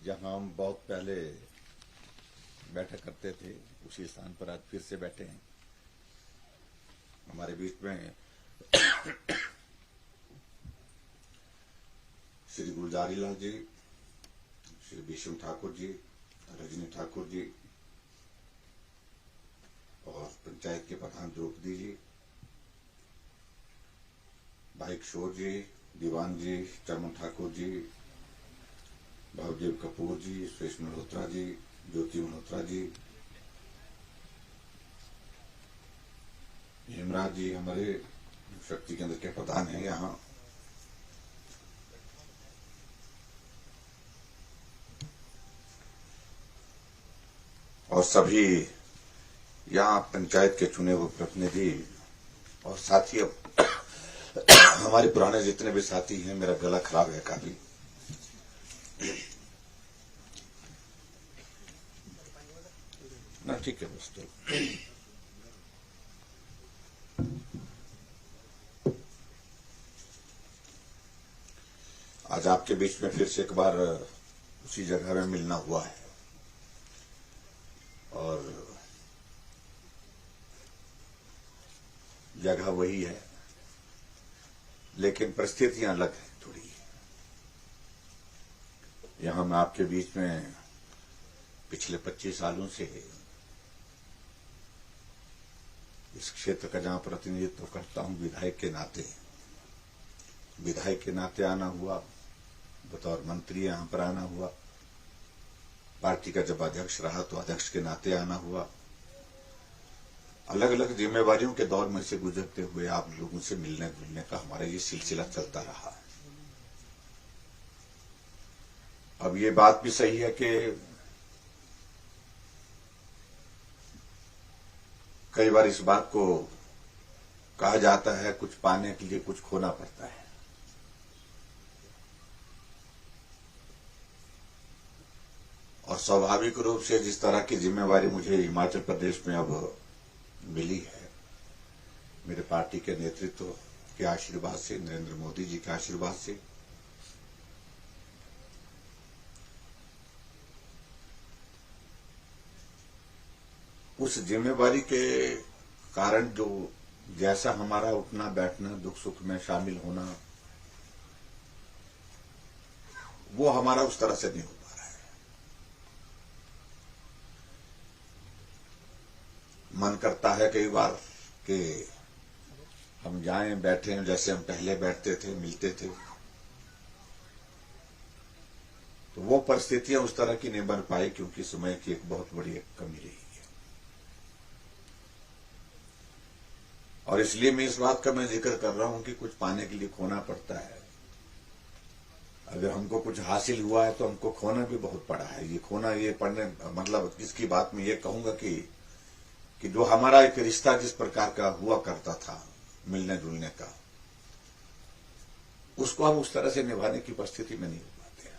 जहां हम बहुत पहले बैठा करते थे उसी स्थान पर आज फिर से बैठे हैं। हमारे बीच में श्री गुलजारी लाल जी, श्री भीष्म ठाकुर जी, रजनी ठाकुर जी और पंचायत के प्रधान द्रौपदी जी, भाई किशोर जी, दीवान जी, चमन ठाकुर जी, भवदेव कपूर जी, सुरेश मल्होत्रा जी, ज्योति मल्होत्रा जी, हेमराज जी हमारे शक्ति केंद्र के प्रधान हैं यहाँ, और सभी यहाँ पंचायत के चुने हुए प्रतिनिधि और साथी। अब हमारे पुराने जितने भी साथी हैं, मेरा गला खराब है काफी, ना ठीक है बस। तो आज आपके बीच में फिर से एक बार उसी जगह में मिलना हुआ है और जगह वही है, लेकिन परिस्थितियां अलग हैं थोड़ी। यहां मैं आपके बीच में पिछले 25 सालों से इस क्षेत्र का जहां प्रतिनिधित्व करता हूं, विधायक के नाते आना हुआ, बतौर मंत्री यहां पर आना हुआ, पार्टी का जब अध्यक्ष रहा तो अध्यक्ष के नाते आना हुआ, अलग अलग जिम्मेवारियों के दौर में से गुजरते हुए आप लोगों से मिलने जुलने का हमारा ये सिलसिला चलता रहा। अब ये बात भी सही है कि कई बार इस बात को कहा जाता है, कुछ पाने के लिए कुछ खोना पड़ता है। और स्वाभाविक रूप से जिस तरह की जिम्मेवारी मुझे हिमाचल प्रदेश में अब मिली है, मेरे पार्टी के नेतृत्व के आशीर्वाद से, नरेंद्र मोदी जी के आशीर्वाद से, उस जिम्मेवारी के कारण जो जैसा हमारा उठना बैठना, दुख सुख में शामिल होना, वो हमारा उस तरह से नहीं हो पा रहा है। मन करता है कई बार कि हम जाएं, बैठें जैसे हम पहले बैठते थे, मिलते थे, तो वो परिस्थितियां उस तरह की नहीं बन पाई क्योंकि समय की एक बहुत बड़ी कमी रही है। और इसलिए मैं इस बात का जिक्र कर रहा हूं कि कुछ पाने के लिए खोना पड़ता है। अगर हमको कुछ हासिल हुआ है तो हमको खोना भी बहुत पड़ा है। ये खोना, ये पढ़ने मतलब इसकी बात में ये कहूंगा कि जो हमारा एक रिश्ता जिस प्रकार का हुआ करता था मिलने जुलने का, उसको हम उस तरह से निभाने की परिस्थिति में नहीं हो पाते हैं।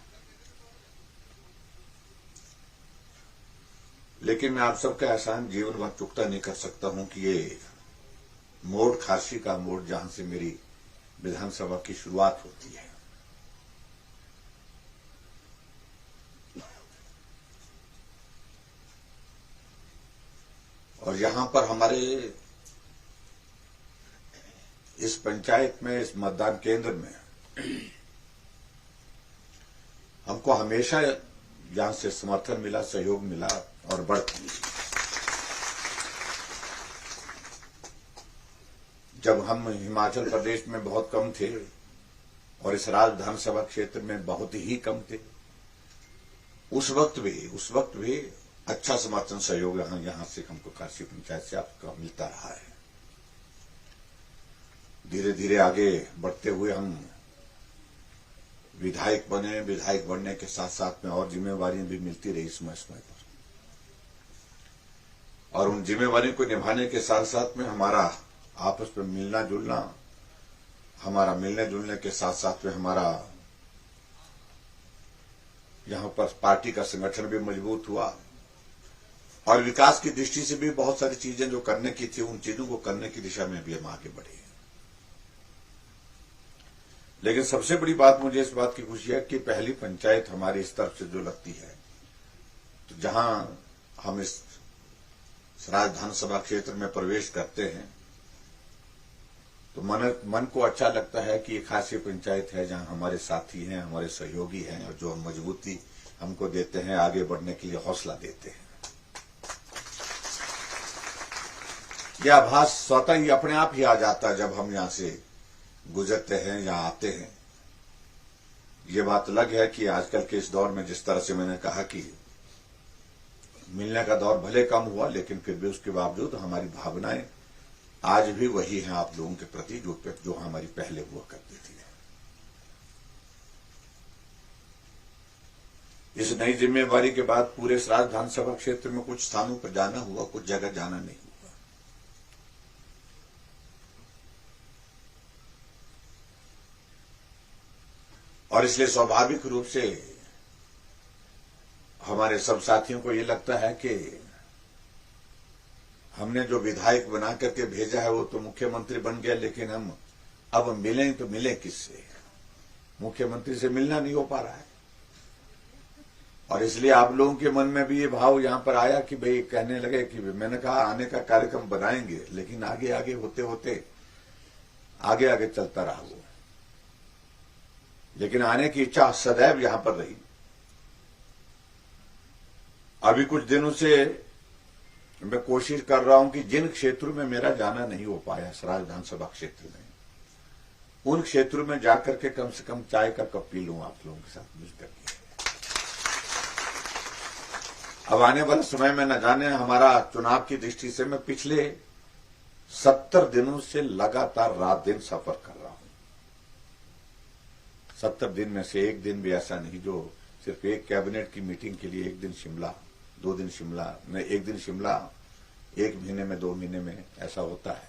लेकिन मैं आप सबका एहसान जीवन भर चुकता नहीं कर सकता हूं कि ये मोड़, खारसी का मोड़, जहां से मेरी विधानसभा की शुरुआत होती है, और यहां पर हमारे इस पंचायत में, इस मतदान केंद्र में हमको हमेशा जहां से समर्थन मिला, सहयोग मिला और बढ़त मिली। जब हम हिमाचल प्रदेश में बहुत कम थे और इस राज्य विधानसभा क्षेत्र में बहुत ही कम थे, उस वक्त भी अच्छा समर्थन सहयोग यहां से हमको काशी पंचायत से आपका मिलता रहा है। धीरे धीरे आगे बढ़ते हुए हम विधायक बने। विधायक बनने के साथ साथ में और जिम्मेवारियां भी मिलती रही समय समय पर, और उन जिम्मेवारियों को निभाने के साथ साथ में हमारा आपस में मिलना जुलना, हमारा मिलने जुलने के साथ साथ में हमारा यहां पर पार्टी का संगठन भी मजबूत हुआ, और विकास की दृष्टि से भी बहुत सारी चीजें जो करने की थी, उन चीजों को करने की दिशा में भी हम आगे बढ़े। लेकिन सबसे बड़ी बात मुझे इस बात की खुशी है कि पहली पंचायत हमारी इस तरफ से जो लगती है, तो जहां हम इस सराज विधानसभा क्षेत्र में प्रवेश करते हैं तो मन को अच्छा लगता है कि एक खासी पंचायत है जहां हमारे साथी हैं, हमारे सहयोगी हैं और जो मजबूती हमको देते हैं, आगे बढ़ने के लिए हौसला देते हैं। यह आभास स्वतः ही अपने आप ही आ जाता है जब हम यहां से गुजरते हैं या आते हैं। ये बात अलग है कि आजकल के इस दौर में जिस तरह से मैंने कहा कि मिलने का दौर भले कम हुआ, लेकिन फिर भी उसके बावजूद हमारी भावनाएं आज भी वही हैं आप लोगों के प्रति जो हमारी पहले हुआ करती थी। इस नई जिम्मेवारी के बाद पूरे सराज विधानसभा क्षेत्र में कुछ स्थानों पर जाना हुआ, कुछ जगह जाना नहीं हुआ। और इसलिए स्वाभाविक रूप से हमारे सब साथियों को ये लगता है कि हमने जो विधायक बना करके भेजा है वो तो मुख्यमंत्री बन गया, लेकिन हम अब मिलें तो मिलें किससे? मुख्यमंत्री से मिलना नहीं हो पा रहा है। और इसलिए आप लोगों के मन में भी ये भाव यहां पर आया कि भाई कहने लगे कि मैंने कहा आने का कार्यक्रम बनाएंगे, लेकिन आगे आगे होते होते आगे आगे चलता रहा वो। लेकिन आने की इच्छा सदैव यहां पर रही। अभी कुछ दिनों से मैं कोशिश कर रहा हूं कि जिन क्षेत्रों में मेरा जाना नहीं हो पाया सराज विधानसभा क्षेत्र में, उन क्षेत्रों में जाकर के कम से कम चाय का कप पी लूं आप लोगों के साथ मिलकर के। अब आने वाले समय में न जाने हमारा चुनाव की दृष्टि से मैं पिछले 70 दिनों से लगातार रात दिन सफर कर रहा हूं। 70 दिन में से एक दिन भी ऐसा नहीं जो सिर्फ एक कैबिनेट की मीटिंग के लिए एक दिन शिमला, 2 दिन शिमला, नहीं एक दिन शिमला, 1 महीने में 2 महीने में ऐसा होता है।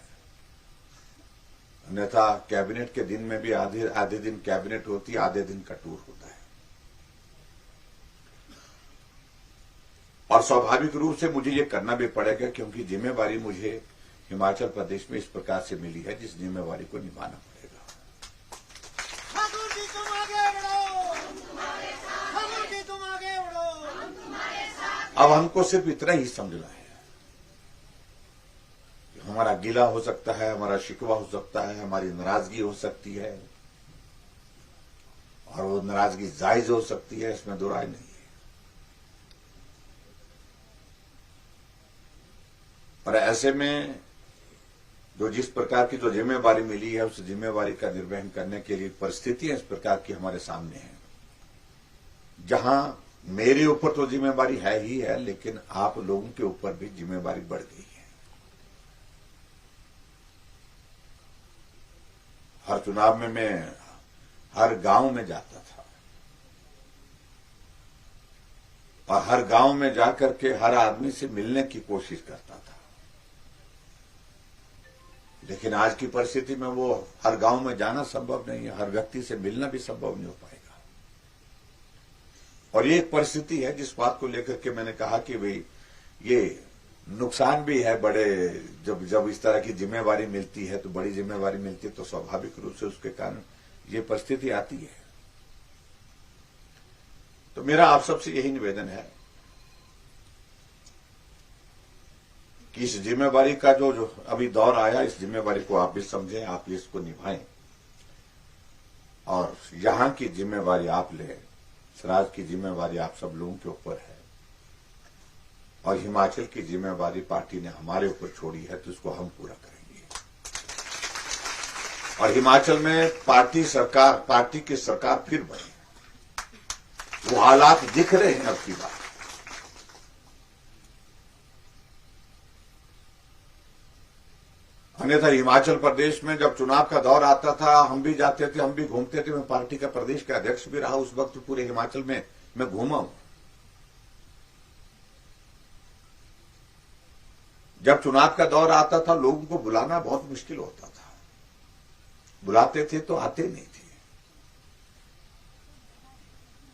अन्यथा कैबिनेट के दिन में भी आधे दिन कैबिनेट होती है, आधे दिन का टूर होता है। और स्वाभाविक रूप से मुझे ये करना भी पड़ेगा क्योंकि जिम्मेवारी मुझे हिमाचल प्रदेश में इस प्रकार से मिली है जिस जिम्मेवारी को निभाना पड़ेगा। अब हमको सिर्फ इतना ही समझना है कि हमारा गिला हो सकता है, हमारा शिकवा हो सकता है, हमारी नाराजगी हो सकती है और वो नाराजगी जायज हो सकती है, इसमें दो राय नहीं है। और ऐसे में जो जिस प्रकार की जो जिम्मेवारी मिली है उस जिम्मेवारी का निर्वहन करने के लिए परिस्थितियां इस प्रकार की हमारे सामने हैं, जहां मेरे ऊपर तो जिम्मेवारी है ही है, लेकिन आप लोगों के ऊपर भी जिम्मेवारी बढ़ गई है। हर चुनाव में मैं हर गांव में जाता था और हर गांव में जाकर के हर आदमी से मिलने की कोशिश करता था, लेकिन आज की परिस्थिति में वो हर गांव में जाना संभव नहीं है, हर व्यक्ति से मिलना भी संभव नहीं हो पाएगा। और ये एक परिस्थिति है जिस बात को लेकर के मैंने कहा कि भाई ये नुकसान भी है बड़े, जब इस तरह की जिम्मेवारी मिलती है तो बड़ी जिम्मेवारी मिलती है तो स्वाभाविक रूप से उसके कारण ये परिस्थिति आती है। तो मेरा आप सबसे यही निवेदन है कि इस जिम्मेवारी का जो अभी दौर आया, इस जिम्मेवारी को आप भी समझें, आप इसको निभाएं और यहां की जिम्मेवारी आप लें। सराज की जिम्मेवारी आप सब लोगों के ऊपर है और हिमाचल की जिम्मेवारी पार्टी ने हमारे ऊपर छोड़ी है, तो इसको हम पूरा करेंगे। और हिमाचल में पार्टी की सरकार फिर बनी, वो हालात दिख रहे हैं अब की बात। अन्यथा हिमाचल प्रदेश में जब चुनाव का दौर आता था हम भी जाते थे, हम भी घूमते थे। मैं पार्टी का प्रदेश का अध्यक्ष भी रहा, उस वक्त पूरे हिमाचल में मैं घूमा हूं। जब चुनाव का दौर आता था लोगों को बुलाना बहुत मुश्किल होता था, बुलाते थे तो आते नहीं थे,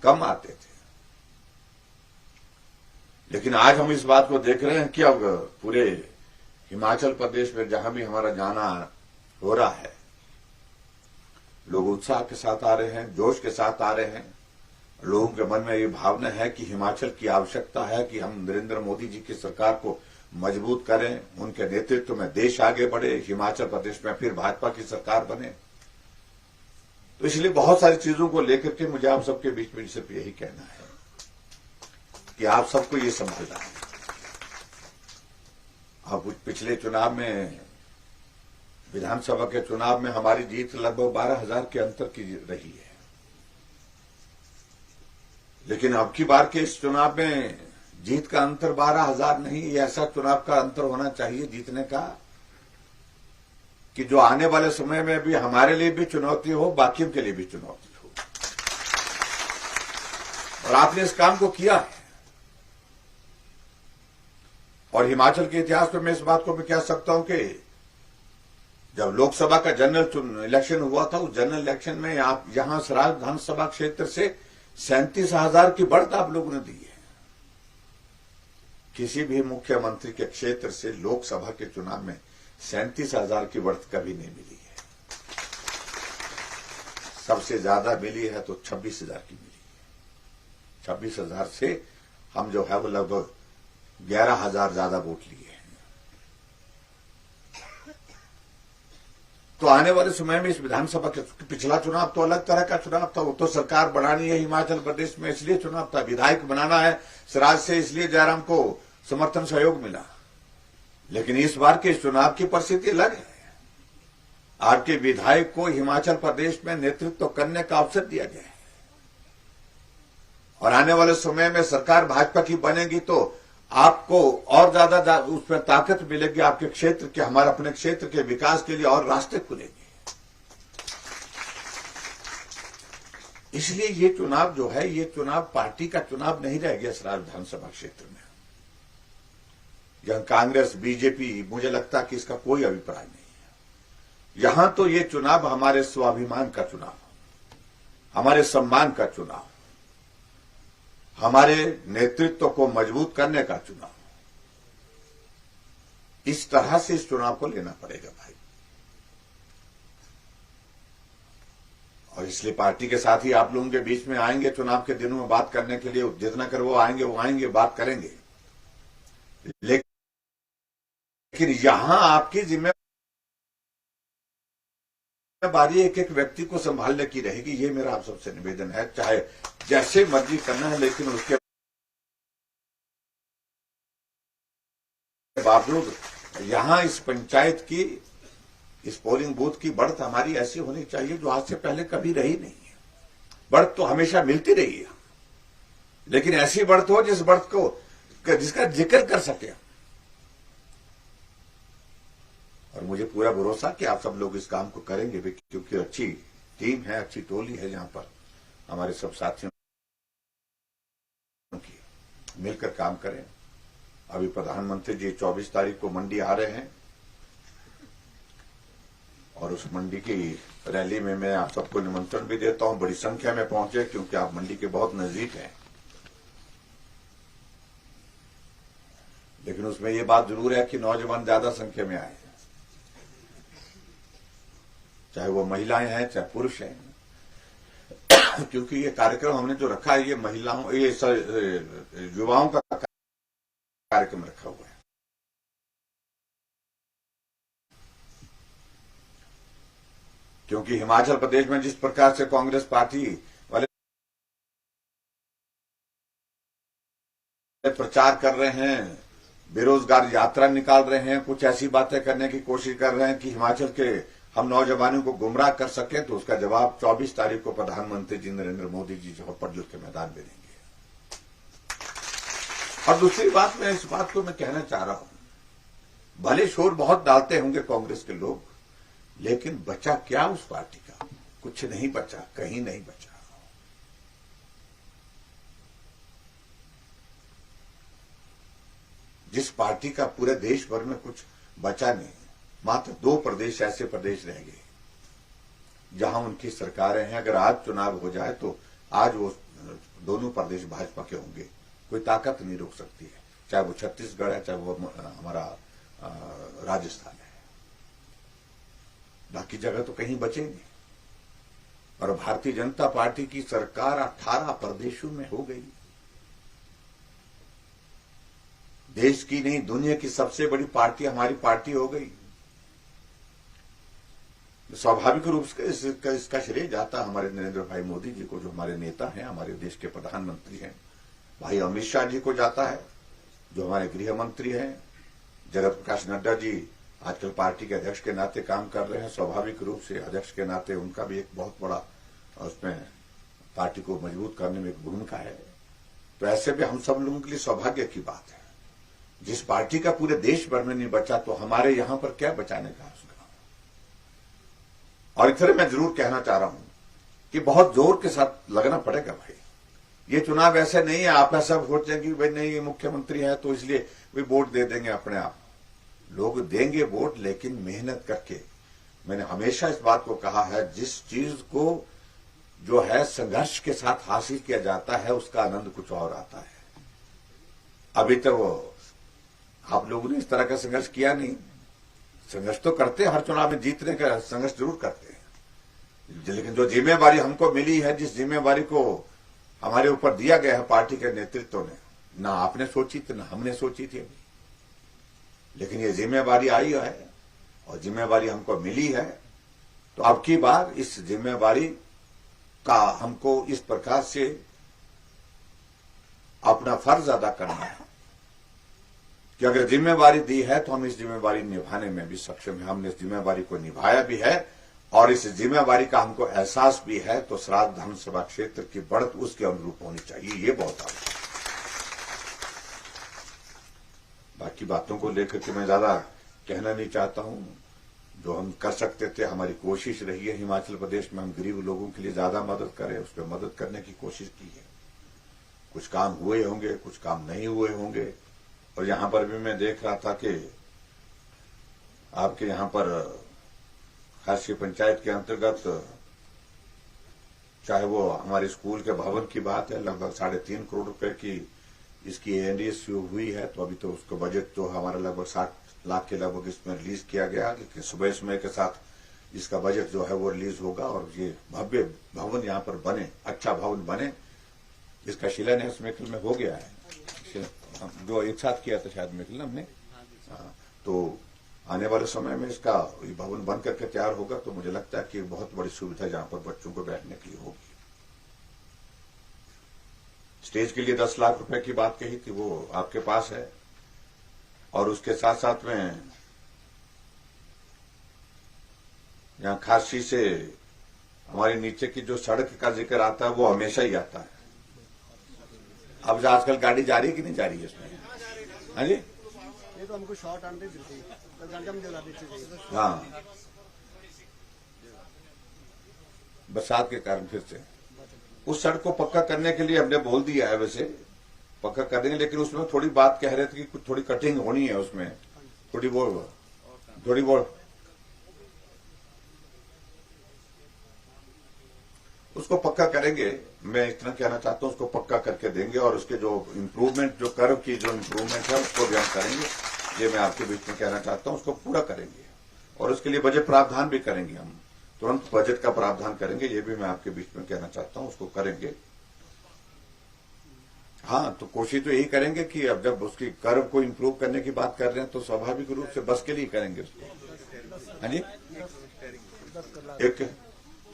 कम आते थे। लेकिन आज हम इस बात को देख रहे हैं कि अब पूरे हिमाचल प्रदेश में जहां भी हमारा जाना हो रहा है लोग उत्साह के साथ आ रहे हैं, जोश के साथ आ रहे हैं। लोगों के मन में ये भावना है कि हिमाचल की आवश्यकता है कि हम नरेंद्र मोदी जी की सरकार को मजबूत करें, उनके नेतृत्व में देश आगे बढ़े, हिमाचल प्रदेश में फिर भाजपा की सरकार बने। तो इसलिए बहुत सारी चीजों को लेकर के मुझे आप सबके बीच में सिर्फ यही कहना है कि आप सबको ये समझना है। अब पिछले चुनाव में, विधानसभा के चुनाव में हमारी जीत लगभग 12,000 के अंतर की रही है, लेकिन अब की बार के इस चुनाव में जीत का अंतर 12,000 नहीं, ये ऐसा चुनाव का अंतर होना चाहिए जीतने का कि जो आने वाले समय में भी हमारे लिए भी चुनौती हो, बाकियों के लिए भी चुनौती हो। और आपने इस काम को किया है। और हिमाचल के इतिहास में मैं इस बात को मैं कह सकता हूं कि जब लोकसभा का जनरल इलेक्शन हुआ था, उस जनरल इलेक्शन में आप यहां सराज विधानसभा क्षेत्र से 37,000 की बढ़त आप लोगों ने दी है। किसी भी मुख्यमंत्री के क्षेत्र से लोकसभा के चुनाव में 37,000 की बढ़त कभी नहीं मिली है। सबसे ज्यादा मिली है तो 26,000 की मिली है। 26,000 से हम जो है वो लगभग 11,000 ज्यादा वोट लिए हैं। तो आने वाले समय में इस विधानसभा के, पिछला चुनाव तो अलग तरह का चुनाव था, वो तो सरकार बनानी है हिमाचल प्रदेश में इसलिए चुनाव था, विधायक बनाना है सराज से इसलिए जयराम को समर्थन सहयोग मिला। लेकिन इस बार के चुनाव की परिस्थिति अलग है। आपके विधायक को हिमाचल प्रदेश में नेतृत्व करने का अवसर दिया गया है और आने वाले समय में सरकार भाजपा की बनेगी तो आपको और ज्यादा उसमें ताकत मिलेगी। आपके क्षेत्र के, हमारे अपने क्षेत्र के विकास के लिए और रास्ते खुलेंगे। इसलिए ये चुनाव जो है, ये चुनाव पार्टी का चुनाव नहीं रह गया सराज विधानसभा क्षेत्र में। यहां कांग्रेस, बीजेपी, मुझे लगता है कि इसका कोई अभिप्राय नहीं है। यहां तो ये चुनाव हमारे स्वाभिमान का चुनाव, हमारे सम्मान का चुनाव, हमारे नेतृत्व को मजबूत करने का चुनाव। इस तरह से इस चुनाव को लेना पड़ेगा भाई। और इसलिए पार्टी के साथ ही आप लोगों के बीच में आएंगे चुनाव के दिनों में बात करने के लिए। जितना कर वो आएंगे, बात करेंगे। लेकिन यहां आपकी जिम्मेदारी एक एक व्यक्ति को संभालने की रहेगी। ये मेरा आप सबसे निवेदन है। चाहे जैसे मर्जी करना है, लेकिन उसके बावजूद यहां इस पंचायत की, इस पोलिंग बूथ की बढ़त हमारी ऐसी होनी चाहिए जो आज से पहले कभी रही नहीं है। बढ़त तो हमेशा मिलती रही है, लेकिन ऐसी बढ़त हो जिस बढ़त को, जिसका जिक्र कर सके। और मुझे पूरा भरोसा कि आप सब लोग इस काम को करेंगे भी, क्योंकि अच्छी टीम है, अच्छी टोली है। यहां पर हमारे सब साथियों की मिलकर काम करें। अभी प्रधानमंत्री जी 24 तारीख को मंडी आ रहे हैं और उस मंडी की रैली में मैं आप सबको निमंत्रण भी देता हूं। बड़ी संख्या में पहुंचे, क्योंकि आप मंडी के बहुत नजदीक हैं। लेकिन उसमें ये बात जरूर है कि नौजवान ज्यादा संख्या में आए, चाहे वो महिलाएं हैं चाहे पुरुष हैं, क्योंकि ये कार्यक्रम हमने जो रखा है, ये महिलाओं, ये युवाओं का कार्यक्रम रखा हुआ है। क्योंकि हिमाचल प्रदेश में जिस प्रकार से कांग्रेस पार्टी वाले प्रचार कर रहे हैं, बेरोजगार यात्रा निकाल रहे हैं, कुछ ऐसी बातें करने की कोशिश कर रहे हैं कि हिमाचल के हम नौजवानों को गुमराह कर सके, तो उसका जवाब 24 तारीख को प्रधानमंत्री जी नरेंद्र मोदी जी जो पटल के मैदान में देंगे। और दूसरी बात, मैं इस बात को मैं कहना चाह रहा हूं, भले शोर बहुत डालते होंगे कांग्रेस के लोग, लेकिन बचा क्या उस पार्टी का? कुछ नहीं बचा, कहीं नहीं बचा। जिस पार्टी का पूरे देश भर में कुछ बचा नहीं, मात्र 2 प्रदेश ऐसे प्रदेश रह गए जहां उनकी सरकारें हैं। अगर आज चुनाव हो जाए तो आज वो दोनों प्रदेश भाजपा के होंगे, कोई ताकत नहीं रोक सकती है, चाहे वो छत्तीसगढ़ है, चाहे वो हमारा राजस्थान है। बाकी जगह तो कहीं बचे नहीं। और भारतीय जनता पार्टी की सरकार 18 प्रदेशों में हो गई। देश की नहीं, दुनिया की सबसे बड़ी पार्टी हमारी पार्टी हो गई। स्वाभाविक रूप से इसका श्रेय जाता हमारे नरेंद्र भाई मोदी जी को, जो हमारे नेता हैं, हमारे देश के प्रधानमंत्री हैं। भाई अमित शाह जी को जाता है, जो हमारे गृह मंत्री हैं। जगत प्रकाश नड्डा जी आजकल पार्टी के अध्यक्ष के नाते काम कर रहे हैं। स्वाभाविक रूप से अध्यक्ष के नाते उनका भी एक बहुत बड़ा उसमें पार्टी को मजबूत करने में एक भूमिका है। तो ऐसे में हम सब लोगों के लिए सौभाग्य की बात है। जिस पार्टी का पूरे देश भर में नहीं बचा, तो हमारे यहां पर क्या बचाने का उसका। और इधर मैं जरूर कहना चाह रहा हूं कि बहुत जोर के साथ लगना पड़ेगा भाई। ये चुनाव ऐसे नहीं है आप ऐसा सोचें कि भाई नहीं ये मुख्यमंत्री है तो इसलिए वे वोट दे देंगे अपने आप। लोग देंगे वोट, लेकिन मेहनत करके। मैंने हमेशा इस बात को कहा है, जिस चीज को जो है संघर्ष के साथ हासिल किया जाता है, उसका आनंद कुछ और आता है। अभी तो आप लोगों ने इस तरह का संघर्ष किया नहीं। संघर्ष तो करते हैं, हर चुनाव में जीतने का संघर्ष जरूर करते हैं, लेकिन जो जिम्मेवारी हमको मिली है, जिस जिम्मेवारी को हमारे ऊपर दिया गया है पार्टी के नेतृत्व ने, ना आपने सोची थी ना हमने सोची थी अभी, लेकिन ये जिम्मेवारी आई है और जिम्मेवारी हमको मिली है। तो अब की बार इस जिम्मेवारी का हमको इस प्रकार से अपना फर्ज अदा करना है कि अगर जिम्मेवारी दी है तो हम इस जिम्मेवारी निभाने में भी सक्षम है। हमने इस जिम्मेवारी को निभाया भी है और इस जिम्मेवारी का हमको एहसास भी है। तो श्राद्ध विधानसभा क्षेत्र की बढ़त उसके अनुरूप होनी चाहिए, ये बहुत आवश्यक। बाकी बातों को लेकर के मैं ज्यादा कहना नहीं चाहता हूं। जो हम कर सकते थे, हमारी कोशिश रही है हिमाचल प्रदेश में हम गरीब लोगों के लिए ज्यादा मदद करें, उस पर मदद करने की कोशिश की है। कुछ काम हुए होंगे, कुछ काम नहीं हुए होंगे। और यहां पर भी मैं देख रहा था कि आपके यहां पर खासी पंचायत के अंतर्गत, चाहे वो हमारे स्कूल के भवन की बात है, लगभग 3.5 करोड़ रुपए की इसकी एनडीएस हुई है। तो अभी तो उसका बजट जो हमारा लगभग 60 लाख के लगभग इसमें रिलीज किया गया, लेकिन सुबह समय के साथ इसका बजट जो है वो रिलीज होगा और ये भव्य भवन यहाँ पर बने, अच्छा भवन बने, इसका शिलान्यास मेकल में हो गया है, जो एक साथ किया था शायद मेकल हमने। तो आने वाले समय में इसका भवन बन करके तैयार होगा तो मुझे लगता है कि बहुत बड़ी सुविधा जहां पर बच्चों को बैठने के लिए होगी। स्टेज के लिए 10 लाख रुपए की बात कही थी, वो आपके पास है। और उसके साथ साथ में यहां खासी से हमारे नीचे की जो सड़क का जिक्र आता है वो हमेशा ही आता है। अब आजकल गाड़ी जा रही है कि नहीं जा रही है इसमें? हाँ जी, ये तो हमको शॉर्ट आने देती है, हाँ, बरसात के कारण फिर से उस सड़क को पक्का करने के लिए हमने बोल दिया है, वैसे पक्का कर देंगे, लेकिन उसमें थोड़ी बात कह रहे थे कि कुछ थोड़ी कटिंग होनी है उसमें, थोड़ी बहुत उसको पक्का करेंगे। मैं इतना कहना चाहता हूं, उसको पक्का करके देंगे और उसके जो इम्प्रूवमेंट, जो कर्व की जो इम्प्रूवमेंट है उसको भी हम करेंगे। ये मैं आपके बीच में कहना चाहता हूं, उसको पूरा करेंगे और उसके लिए बजट प्रावधान भी करेंगे। हम तुरंत बजट का प्रावधान करेंगे, ये भी मैं आपके बीच में कहना चाहता हूं, उसको करेंगे। हाँ, तो कोशिश तो यही करेंगे कि अब जब उसकी कर्व को इम्प्रूव करने की बात कर रहे हैं तो स्वाभाविक रूप से बस के लिए करेंगे उसको। हाँ जी,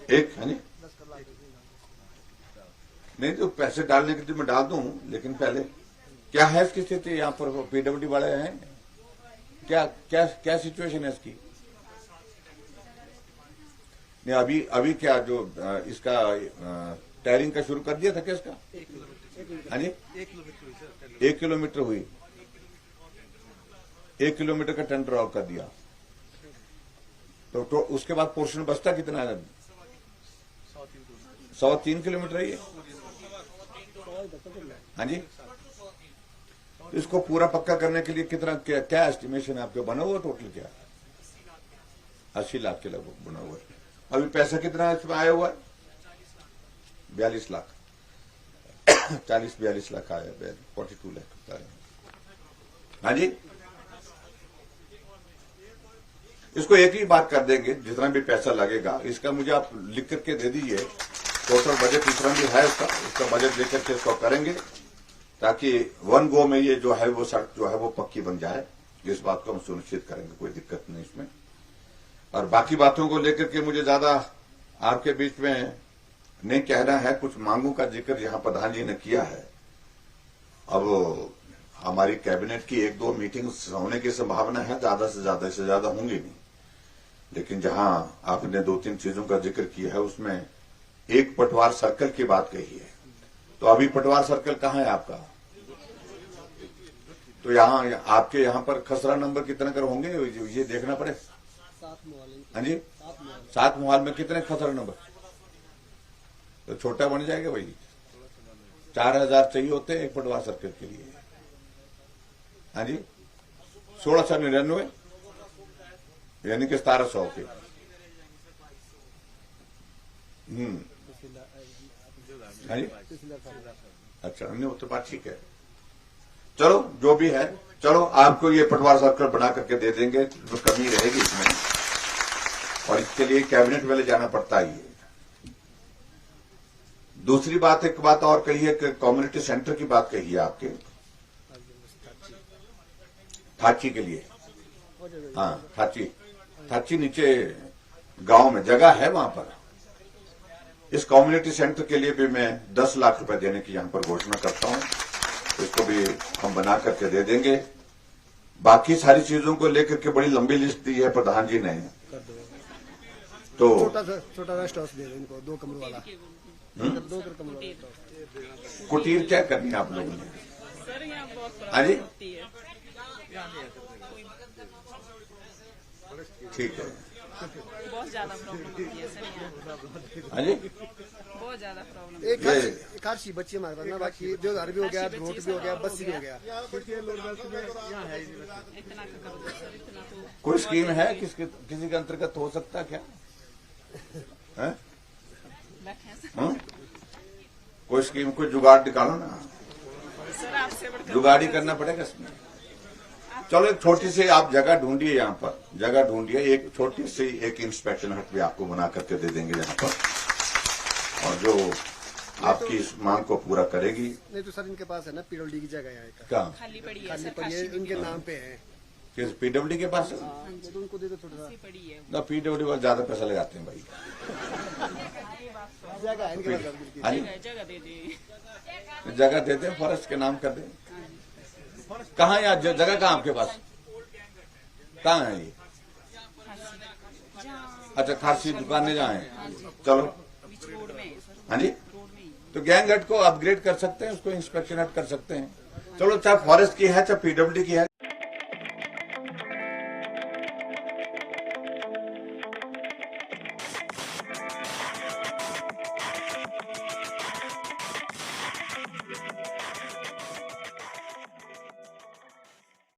एक हाँ जी, नहीं तो पैसे डालने के लिए मैं डाल दूं, लेकिन पहले क्या है इसकी स्थिति? यहाँ पर पीडब्ल्यूडी वाले हैं, क्या क्या क्या सिचुएशन है इसकी? नहीं, अभी क्या जो इसका टायरिंग का शुरू कर दिया था क्या इसका? हाँ जी, 1 किलोमीटर हुई, 1 किलोमीटर का टेंडर आउट कर दिया। तो उसके बाद पोर्शन बचता कितना है? 103 किलोमीटर है ये। हाँ जी, तो इसको पूरा पक्का करने के लिए कितना क्या एस्टिमेशन है आपके बना हुआ? टोटल क्या 80 लाख के लगभग बना हुआ है। अभी पैसा कितना इसमें आया हुआ है? 42 लाख 40-42 लाख आया, 42 लाख। हाँ जी, इसको एक ही बात कर देंगे, जितना भी पैसा लगेगा इसका मुझे आप लिख करके दे दीजिए। टोटल बजट जितना भी है उसका बजट लेकर के इसको करेंगे, ताकि वन गो में ये जो है वो सड़क जो है वो पक्की बन जाए। इस बात को हम सुनिश्चित करेंगे, कोई दिक्कत नहीं इसमें। और बाकी बातों को लेकर के मुझे ज्यादा आपके बीच में नहीं कहना है। कुछ मांगों का जिक्र यहाँ प्रधान जी ने किया है। अब हमारी कैबिनेट की 1-2 मीटिंग्स होने की संभावना है, ज्यादा से ज्यादा, इससे ज्यादा होंगी नहीं। लेकिन जहां आपने 2-3 चीजों का जिक्र किया है उसमें एक पटवार सर्कल की बात कही है। तो अभी पटवार सर्कल कहाँ है आपका? तो यहाँ आपके यहाँ पर खसरा नंबर कितने कर होंगे ये देखना पड़े। 7 मोहल्ले। हाँ जी, 7 मोहल्ले में कितने खसरा नंबर? तो छोटा बन जाएगा भाई। 4000 चाहिए होते हैं एक पटवार सर्कल के लिए। हाँ जी, 1699 यानी कि 1700 के। हाँ जी, अच्छा, नहीं वो तो बात ठीक है। चलो जो भी है, चलो आपको ये पटवार सर्कल बना करके दे देंगे, तो कमी रहेगी इसमें, और इसके लिए कैबिनेट वाले जाना पड़ता ही है। दूसरी बात, एक बात और कही है कि कम्युनिटी सेंटर की बात कही है आपके थाची के लिए। हाँ, थाची नीचे गांव में जगह है, वहां पर इस कम्युनिटी सेंटर के लिए भी मैं 10 लाख रुपए देने की यहां पर घोषणा करता हूं। इसको भी हम बना करके दे देंगे। बाकी सारी चीजों को लेकर के बड़ी लंबी लिस्ट दी है प्रधान जी ने। तो छोटा सा स्टॉक दे दो इनको, 2 कमरों वाला। 2 कमरों वाला कुटीर क्या करनी है आप लोगों ने? सर यहाँ बहुत हाँ जी, होती है। ठीक है। बहुत ज्यादा प्रॉब्लम होती है सर यहाँ, हाँ जी, बहुत ज्यादा प्रॉब्लम। एक आरसी बच्ची हमारे पास ना, बाकी जो घर भी हो गया, रोड भी हो गया, बस्ती भी हो गया। इतना का कर दो सर, इतना तो कोई स्कीम है किसी के अंतर्गत हो सकता है क्या? है? रखें सर। हाँ? कोई स्कीम, कोई जुगाड़ निकालो ना। सर आपसे बढ़कर जुगाड़ी करना पड़ेगा इसमें। चलो एक छोटी सी आप जगह ढूंढिए, यहाँ पर जगह ढूंढिए, एक छोटी सी एक इंस्पेक्शन हट भी आपको बना करके दे देंगे यहाँ पर, और जो आपकी इस मांग को पूरा करेगी। नहीं तो सर इनके पास है ना पीडब्ल्यूडी की जगह यहाँ का, क्या खाली पड़ी है खाली सर, पड़ी है, इनके नाम पे है। किस पीडब्ल्यूडी के पास? तो उनको दे दो थोड़ा सा। खाली पड़ी है। ना पीडब्ल्यूडी वाले ज्यादा पैसा लगाते हैं भाई। जगह है इनके पास। हाँ जी, जगह दे दे, जगह दे दें, फॉरेस्ट के नाम कर दें। कहाँ है यार जगह? कहाँ आपके पास? कहाँ है ये? अच्छा, खासी दुकानें जहाँ हैं। चलो, बीच रोड में है सर, हाँ जी, रोड में ही। तो गैंग हट को अपग्रेड कर सकते हैं, उसको इंस्पेक्शन हट कर सकते हैं। चलो, चाहे फॉरेस्ट की है चाहे पीडब्ल्यूडी की है।